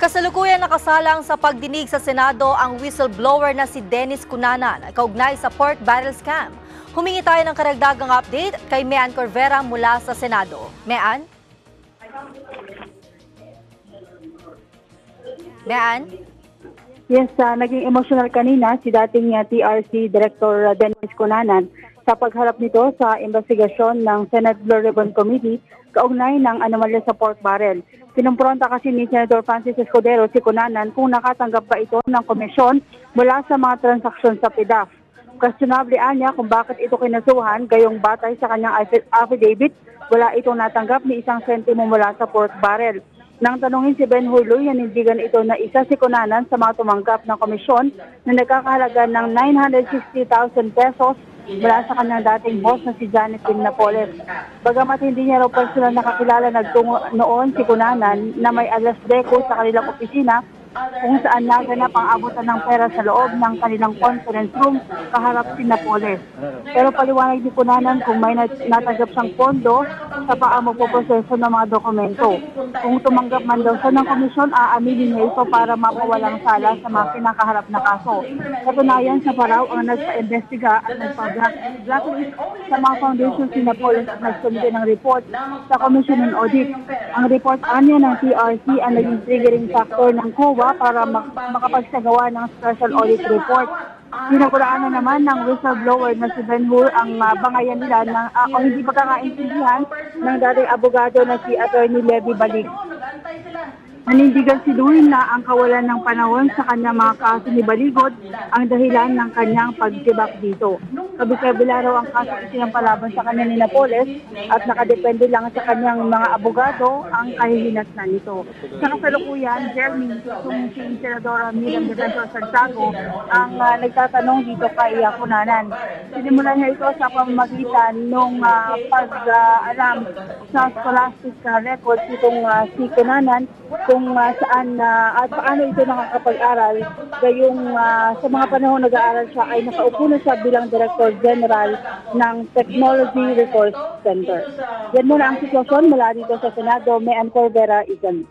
Kasalukuyan nakasalang sa pagdinig sa Senado ang whistleblower na si Dennis Cunanan, kaugnay sa pork barrel scam. Humingi tayo ng karagdagang update kay Mean Corvera mula sa Senado. Mean? Mean? Yes, naging emotional kanina si dating TRC Director Dennis Cunanan sa pagharap nito sa investigasyon ng Senate Blue Ribbon Committee kaugnay ng anomalya sa pork barrel. Kinumpronta kasi ni Senator Francis Escudero si Cunanan kung nakatanggap ba ito ng komisyon mula sa mga transaksyon sa PDAF. Questionable niya kung bakit ito kinasuhan, gayong batay sa kanyang affidavit, wala itong natanggap ni isang sentimo mula sa pork barrel. Nang tanungin si Ben Hurloy, nanindigan ito na isa si Cunanan sa mga tumanggap ng komisyon na nagkakahalaga ng 960,000 pesos mula sa kanyang dating boss na si Janet Lim Napoles. Bagamat hindi niya raw personal nakakilala nagtungo noon si Cunanan na may alas deco sa kanilang opisina kung saan naganap ang abutan ng pera sa loob ng kanilang conference room kaharap si Napoles. Pero paliwanag ni Cunanan kung may natanggap siyang pondo sa magpoproseso ng mga dokumento. Kung tumanggap man daw siya ng komisyon, aaminin niya ito para mapawalang sala sa mga kinakaharap na kaso. Katunayan sa paraw ang nagpa-investiga at nagpa-blacklist sa mga foundation si Napoles at nagsumite ng report sa Commission on Audit. Ang report anya ng TRC ang naging triggering factor ng COA para makapagsagawa ng special audit report. Pinakulaan na naman ng whistleblower na si Ben Hur ang bangayan nila ng hindi pagkakaintindihan ng dating abogado na si Attorney Levy Balik. Nanindigan si Louie na ang kawalan ng panahon sa kanyang mga kaso ni Baligod ang dahilan ng kanyang pagtibak dito. Kabila raw ang kaso sinampalaban sa kanya ni Napoles at nakadepende lang sa kanyang mga abogado ang kahihinatnan nito. Sa kasalukuyan, Jeremy, kung si Senadora Miriam Defensor Santiago ang nagtatanong dito kay Cunanan. Sinimulan niya ito sa pamamagitan ng pag-alam sa scholastic records itong si Cunanan kung saan at paano ito nakakapag-aral. Gayong sa mga panahon nag-aaral siya ay nakaupo na siya bilang Director General ng Technology Resource Center. Yan muna ang sitwasyon mula dito sa Senado. Mean Corvera, Igan.